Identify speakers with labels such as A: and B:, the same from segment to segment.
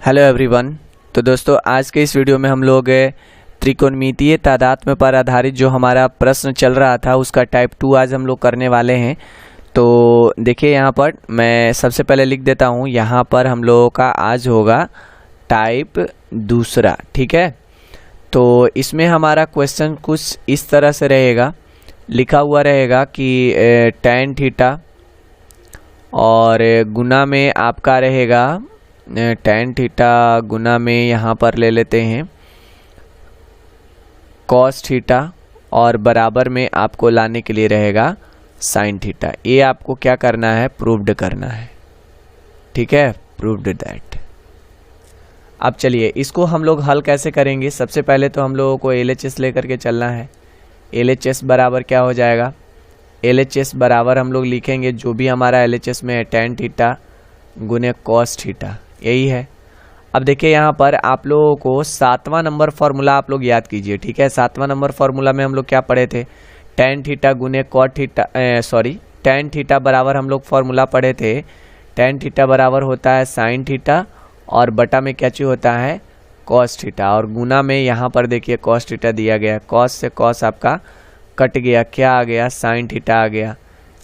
A: Hello everyone. तो दोस्तों आज के इस वीडियो में हम लोग त्रिकोणमितीय तादात्म्य पर आधारित जो हमारा प्रश्न चल रहा था उसका टाइप 2 आज हम लोग करने वाले हैं। तो देखिए यहाँ पर मैं सबसे पहले लिख देता हूँ, यहाँ पर हम लोगों का आज होगा टाइप दूसरा। ठीक है, तो इसमें हमारा क्वेश्चन कुछ इस तरह से रहेगा, लिखा हुआ रहेगा कि tan थीटा और गुना में आपका रहेगा tan थीटा गुना में यहाँ पर ले लेते हैं cos थीटा और बराबर में आपको लाने के लिए रहेगा sin थीटा। ये आपको क्या करना है, प्रूव्ड करना है। ठीक है, प्रूव्ड दैट। अब चलिए इसको हम लोग हल कैसे करेंगे। सबसे पहले तो हम लोगों को LHS लेकर के चलना है। LHS बराबर क्या हो जाएगा, LHS बराबर हम लोग लिखेंगे जो भी हमारा LHS में है tan थीटा गुने cos थीटा, यही है। अब देखिए यहाँ पर आप लोगों को 7वां नंबर फॉर्मूला आप लोग याद कीजिए। ठीक है, 7वां नंबर फॉर्मूला में हम लोग क्या पढ़े थे, tan थीटा गुने cot थीटा tan थीटा बराबर हम लोग फॉर्मूला पढ़े थे, tan थीटा बराबर होता है sin थीटा और बटा में क्या चीज होता है cos थीटा, और गुना में यहाँ पर देखिए cos थीटा दिया गया है। cos से cos आपका कट गया, क्या आ गया, sin थीटा आ गया।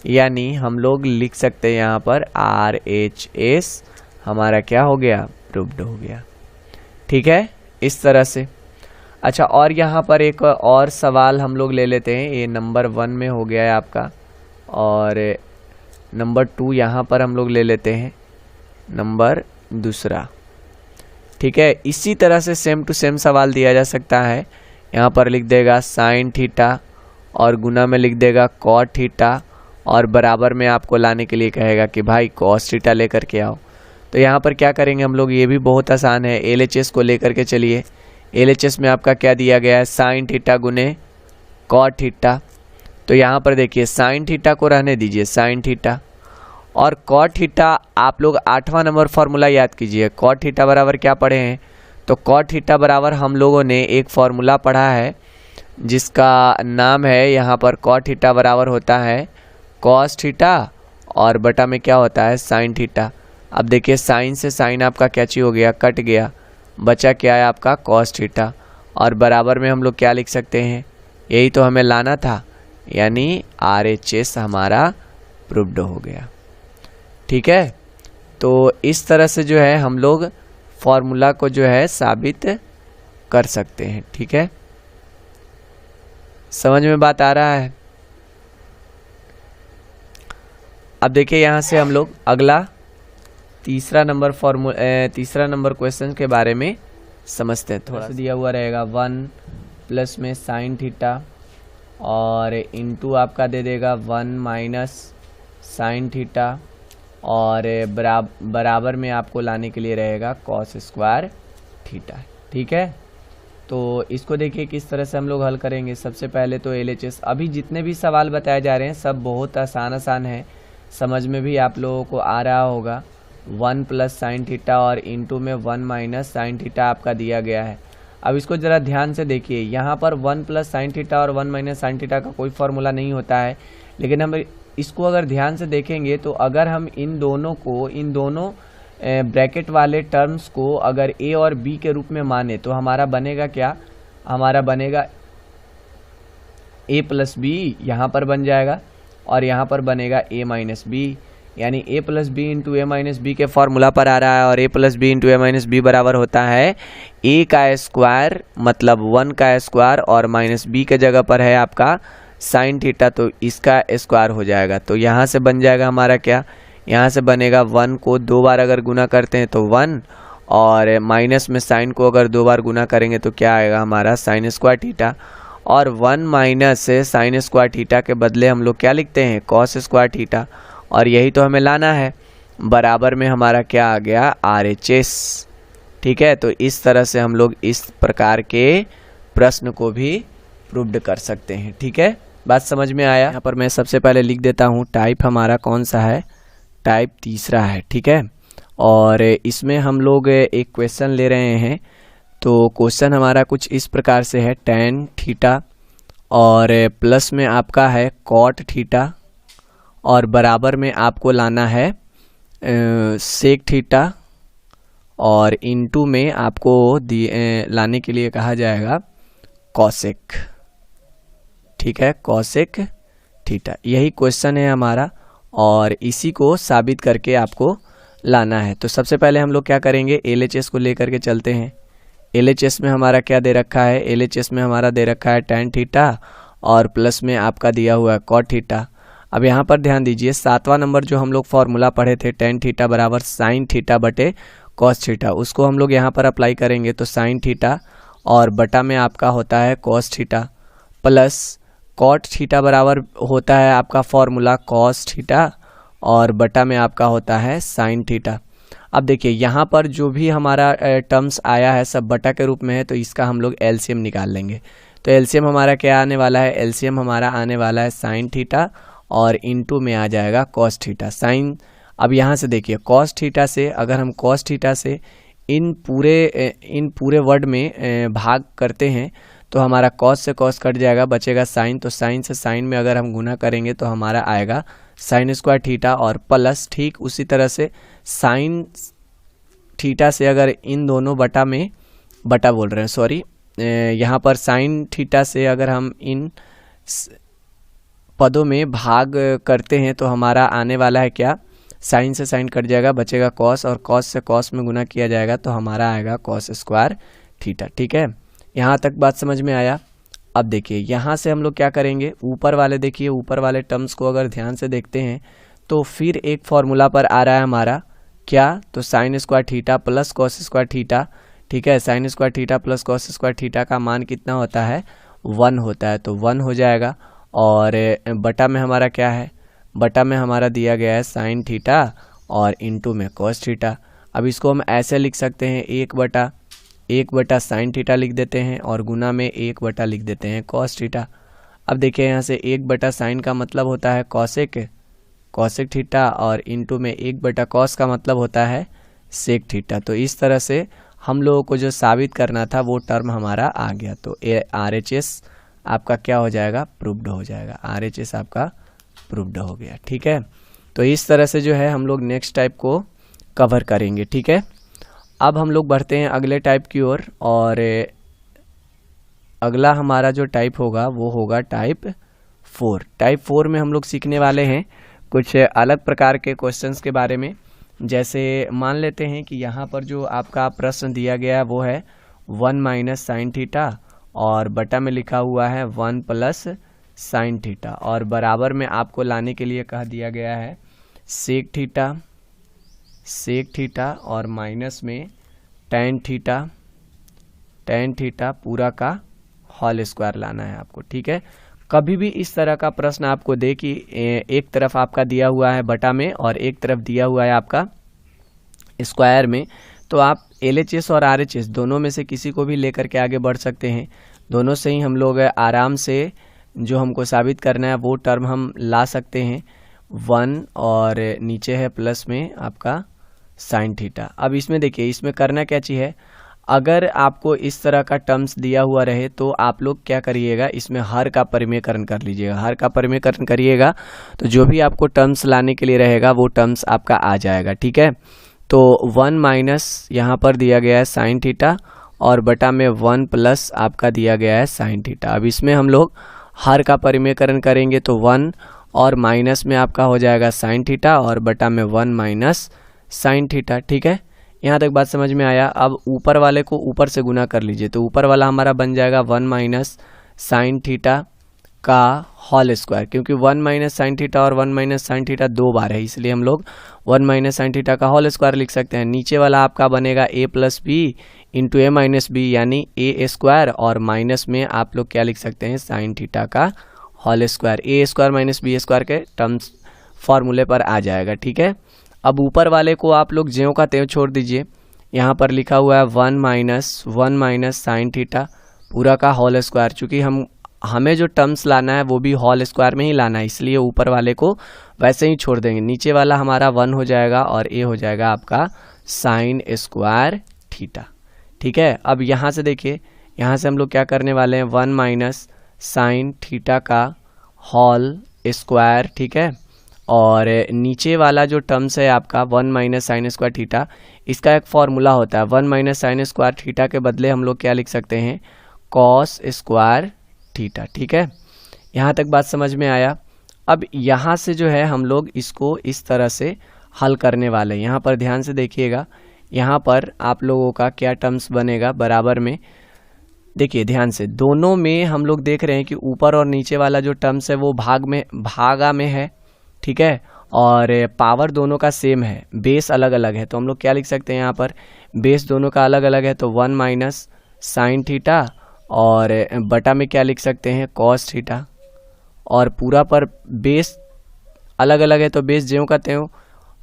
A: यानी हम लोग लिख सकते हैं यहाँ पर RHS हमारा क्या हो गया, प्रूव्ड हो गया। ठीक है, इस तरह से। अच्छा, और यहाँ पर एक और सवाल हम लोग ले लेते हैं। ये नंबर 1 में हो गया है आपका, और नंबर 2 यहाँ पर हम लोग ले लेते हैं नंबर दूसरा। ठीक है, इसी तरह से सेम टू सेम सवाल दिया जा सकता है। यहाँ पर लिख देगा sin थीटा और गुना में लिख देगा cot थीटा और बराबर में आपको लाने के लिए कहेगा कि भाई cos थीटा लेकर के आओ। तो यहाँ पर क्या करेंगे हम लोग, ये भी बहुत आसान है। LHS को लेकर के चलिए। LHS में आपका क्या दिया गया है, sin थीटा गुने cot थीटा। तो यहाँ पर देखिए sin थीटा को रहने दीजिए, sin थीटा और cot थीटा आप लोग 8वां नंबर फॉर्मूला याद कीजिए। cot थीटा बराबर क्या पढ़े हैं, तो cot थीटा बराबर हम लोगों ने एक फॉर्मूला पढ़ा है जिसका नाम है, यहाँ पर cot थीटा बराबर होता है cos थीटा और बटा में क्या होता है sin थीटा। अब देखिए साइन से साइन आपका क्या चीज हो गया, कट गया, बचा क्या है आपका cos थीटा और बराबर में हम लोग क्या लिख सकते हैं, यही तो हमें लाना था, यानी RHS हमारा प्रूव्ड हो गया। ठीक है, तो इस तरह से जो है हम लोग फॉर्मूला को जो है साबित कर सकते हैं। ठीक है, समझ में बात आ रहा है। अब देखिए यहाँ से हम लोग अगला तीसरा नंबर क्वेश्चन के बारे में समझते हैं। थोड़ा सा दिया हुआ रहेगा 1 प्लस में sin थीटा और इनटू आपका दे देगा 1 माइनस sin थीटा और बराबर में आपको लाने के लिए रहेगा cos स्क्वायर थीटा। ठीक है, तो इसको देखिए किस तरह से हम लोग हल करेंगे। सबसे पहले तो LHS, अभी जितने भी सवाल बताए जा रहे हैं सब बहुत आसान है, समझ में भी आप लोगों को आ रहा होगा। 1 प्लस साइन थीटा और इनटू में 1 माइनस साइन थीटा आपका दिया गया है। अब इसको ज़रा ध्यान से देखिए, यहाँ पर 1 प्लस साइन थीटा और 1 माइनस साइन थीटा का कोई फॉर्मूला नहीं होता है, लेकिन हम इसको अगर ध्यान से देखेंगे तो अगर हम इन दोनों ब्रैकेट वाले टर्म्स को अगर a और b के रूप में माने तो हमारा बनेगा क्या, हमारा बनेगा a प्लस बी, यहाँ पर बन जाएगा और यहाँ पर बनेगा a माइनस बी, यानी a plus B into A minus B के फॉर्मूला पर आ रहा है। और a plus B into A minus B बराबर होता है a का स्क्वायर मतलब 1 का स्क्वायर और माइनस b के जगह पर है आपका साइन थीटा, तो इसका स्क्वायर हो जाएगा। तो यहाँ से बन जाएगा हमारा क्या, यहाँ से बनेगा 1 को 2 बार अगर गुना करते हैं तो 1 और माइनस में साइन को अगर 2 बार गुना करेंगे तो क्या आएगा हमारा साइन स्क्वायर थीटा, और 1 माइनस साइन स्क्वायर थीटा के बदले हम लोग क्या लिखते हैं cos स्क्वायर थीटा, और यही तो हमें लाना है। बराबर में हमारा क्या आ गया RHS। ठीक है, तो इस तरह से हम लोग इस प्रकार के प्रश्न को भी प्रूव्ड कर सकते हैं। ठीक है, बात समझ में आया। यहाँ पर मैं सबसे पहले लिख देता हूँ टाइप हमारा कौन सा है, टाइप तीसरा है। ठीक है, और इसमें हम लोग एक क्वेश्चन ले रहे हैं। तो क्वेश्चन हमारा कुछ इस प्रकार से है, tan थीटा और प्लस में आपका है cot थीटा और बराबर में आपको लाना है सेक थीटा और इनटू में आपको लाने के लिए कहा जाएगा कॉसेक, ठीक है, कॉसेक थीटा। यही क्वेश्चन है हमारा और इसी को साबित करके आपको लाना है। तो सबसे पहले हम लोग क्या करेंगे, LHS को लेकर के चलते हैं। LHS में हमारा क्या दे रखा है, LHS में हमारा दे रखा है tan थीटा और प्लस में आपका दिया हुआ है cot थीटा। अब यहाँ पर ध्यान दीजिए 7वां नंबर जो हम लोग फॉर्मूला पढ़े थे tan थीटा बराबर sin थीटा बटे cos थीटा, उसको हम लोग यहाँ पर अप्लाई करेंगे तो sin थीटा और बटा में आपका होता है cos theta plus cot theta बराबर होता है आपका फॉर्मूला cos थीटा और बटा में आपका होता है sin थीटा। अब देखिए यहाँ पर जो भी हमारा टर्म्स आया है सब बटा के रूप में है, तो इसका हम लोग एलसीएम निकाल लेंगे। तो एलसीएम हमारा क्या आने वाला है, एलसीएम हमारा आने वाला है sin थीटा और इनटू में आ जाएगा cos थीटा sin। अब यहाँ से देखिए cos थीटा से अगर हम cos थीटा से इन पूरे वर्ड में भाग करते हैं तो हमारा cos से cos कट जाएगा, बचेगा sin। तो sin से sin में अगर हम गुना करेंगे तो हमारा आएगा sin स्क्वायर थीटा और प्लस ठीक उसी तरह से sin थीटा से अगर इन दोनों बटा बोल रहे हैं सॉरी, यहाँ पर sin थीटा से अगर हम इन पदों में भाग करते हैं तो हमारा आने वाला है क्या, sin से sin कट जाएगा, बचेगा cos और cos से cos में गुना किया जाएगा तो हमारा आएगा cos स्क्वायर थीटा। ठीक है, यहाँ तक बात समझ में आया। अब देखिए यहाँ से हम लोग क्या करेंगे, ऊपर वाले देखिए ऊपर वाले टर्म्स को अगर ध्यान से देखते हैं तो फिर एक फॉर्मूला पर आ रहा है हमारा क्या, तो sin square theta plus cos square theta. ठीक है, sin square theta plus cos square theta का मान कितना होता है, 1 होता है, तो 1 हो जाएगा। और बटा में हमारा क्या है, बटा में हमारा दिया गया है sin थीटा और इनटू में cos थीटा। अब इसको हम ऐसे लिख सकते हैं 1 बटा sin थीटा लिख देते हैं और गुना में 1 बटा लिख देते हैं cos थीटा। अब देखिए यहाँ से 1 बटा sin का मतलब होता है कॉसेक थीटा और इनटू में 1 बटा cos का मतलब होता है सेक थीटा। तो इस तरह से हम लोगों को जो साबित करना था वो टर्म हमारा आ गया। तो RHS आपका क्या हो जाएगा, प्रूव्ड हो जाएगा, RHS आपका प्रूव्ड हो गया। ठीक है, तो इस तरह से जो है हम लोग नेक्स्ट टाइप को कवर करेंगे। ठीक है, अब हम लोग बढ़ते हैं अगले टाइप की ओर और अगला हमारा जो टाइप होगा वो होगा टाइप 4। टाइप 4 में हम लोग सीखने वाले हैं कुछ अलग प्रकार के क्वेश्चंस के बारे में। जैसे मान लेते हैं कि यहाँ पर जो आपका प्रश्न दिया गया है वो है 1 माइनस साइन थीटा और बटा में लिखा हुआ है 1 प्लस साइन थीटा और बराबर में आपको लाने के लिए कह दिया गया है सेक थीटा और माइनस में tan थीटा पूरा का होल स्क्वायर लाना है आपको। ठीक है, कभी भी इस तरह का प्रश्न आपको दे कि एक तरफ आपका दिया हुआ है बटा में और एक तरफ दिया हुआ है आपका स्क्वायर में, तो आप LHS और RHS दोनों में से किसी को भी लेकर के आगे बढ़ सकते हैं। दोनों से ही हम लोग आराम से जो हमको साबित करना है वो टर्म हम ला सकते हैं 1 और नीचे है प्लस में आपका साइन थीटा। अब इसमें देखिए इसमें करना क्या चाहिए, अगर आपको इस तरह का टर्म्स दिया हुआ रहे तो आप लोग क्या करिएगा, इसमें हर का परिमेयकरण कर लीजिएगा। हर का परिमेयकरण करिएगा तो जो भी आपको टर्म्स लाने के लिए रहेगा वो टर्म्स आपका आ जाएगा। ठीक है, तो 1 माइनस यहाँ पर दिया गया है साइन थीटा और बटा में 1 प्लस आपका दिया गया है साइन थीटा। अब इसमें हम लोग हर का परिमेयकरण करेंगे तो 1 और माइनस में आपका हो जाएगा साइन थीटा और बटा में 1 माइनस साइन थीटा। ठीक है, यहाँ तक बात समझ में आया। अब ऊपर वाले को ऊपर से गुना कर लीजिए तो ऊपर वाला हमारा बन जाएगा 1 माइनस साइन थीटा का होल स्क्वायर, क्योंकि 1 माइनस साइन थीटा और 1 माइनस साइन थीटा 2 बार है इसलिए हम लोग 1 माइनस साइन थीटा का होल स्क्वायर लिख सकते हैं। नीचे वाला आपका बनेगा a plus B into A minus B यानी a स्क्वायर और माइनस में आप लोग क्या लिख सकते हैं साइन थीटा का whole square, a square minus B square के टर्म्स फॉर्मूले पर आ जाएगा। ठीक है, अब ऊपर वाले को आप लोग ज्यों का त्यों छोड़ दीजिए। यहाँ पर लिखा हुआ है 1 माइनस साइन थीटा पूरा का होल स्क्वायर, चूँकि हमें जो टर्म्स लाना है वो भी होल स्क्वायर में ही लाना है इसलिए ऊपर वाले को वैसे ही छोड़ देंगे। नीचे वाला हमारा 1 हो जाएगा और a हो जाएगा आपका साइन स्क्वायर थीटा। ठीक है, अब यहाँ से देखिए यहाँ से हम लोग क्या करने वाले हैं 1 माइनस साइन थीटा का होल स्क्वायर। ठीक है, और नीचे वाला जो टर्म्स है आपका 1 माइनस साइन स्क्वायर थीटा, इसका एक फॉर्मूला होता है 1 माइनस साइन स्क्वायर थीटा के बदले हम लोग क्या लिख सकते हैं, कॉस स्क्वायर थीटा। ठीक है, यहाँ तक बात समझ में आया। अब यहाँ से जो है हम लोग इसको इस तरह से हल करने वाले हैं। यहाँ पर ध्यान से देखिएगा, यहाँ पर आप लोगों का क्या टर्म्स बनेगा बराबर में, देखिए ध्यान से, दोनों में हम लोग देख रहे हैं कि ऊपर और नीचे वाला जो टर्म्स है वो भागा में है। ठीक है, और पावर दोनों का सेम है, बेस अलग अलग है, तो हम लोग क्या लिख सकते हैं यहाँ पर, बेस दोनों का अलग अलग है तो 1 माइनस साइन थीटा, और बटा में क्या लिख सकते हैं, कॉस थीटा। और पूरा पर बेस अलग अलग है तो बेस ज्यों का त्यों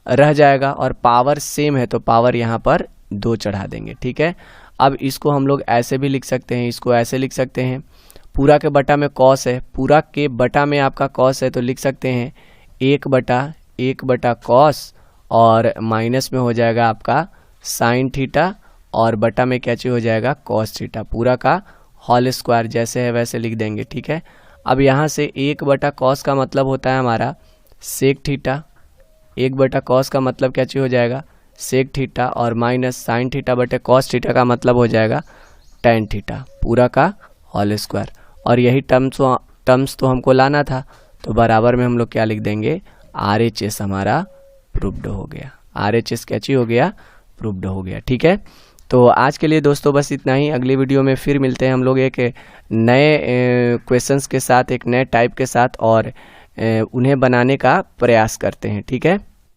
A: रह जाएगा, और पावर सेम है तो पावर यहाँ पर 2 चढ़ा देंगे। ठीक है, अब इसको हम लोग ऐसे भी लिख सकते हैं, इसको ऐसे लिख सकते हैं, पूरा के बटा में कॉस है, पूरा के बटा में आपका कॉस है तो लिख सकते हैं 1 बटा कॉस, और माइनस में हो जाएगा आपका साइन थीटा, और बटा में क्या चीज हो जाएगा, कॉस थीटा, पूरा का होल स्क्वायर, जैसे है वैसे लिख देंगे। ठीक है, अब यहाँ से 1 बटा कॉस का मतलब होता है हमारा सेक थीटा, 1 बटा कॉस का मतलब क्या चीज हो जाएगा, सेक थीटा, और माइनस साइन थीटा बटे कॉस थीटा का मतलब हो जाएगा टेन थीटा, पूरा का होल स्क्वायर। और यही टर्म्स तो हमको लाना था, तो बराबर में हम लोग क्या लिख देंगे, RHS हमारा प्रूव्ड हो गया, RHS क्या चीज हो गया, प्रूव्ड हो गया। ठीक है, तो आज के लिए दोस्तों बस इतना ही। अगली वीडियो में फिर मिलते हैं हम लोग एक नए क्वेश्चंस के साथ, एक नए टाइप के साथ, और उन्हें बनाने का प्रयास करते हैं। ठीक है।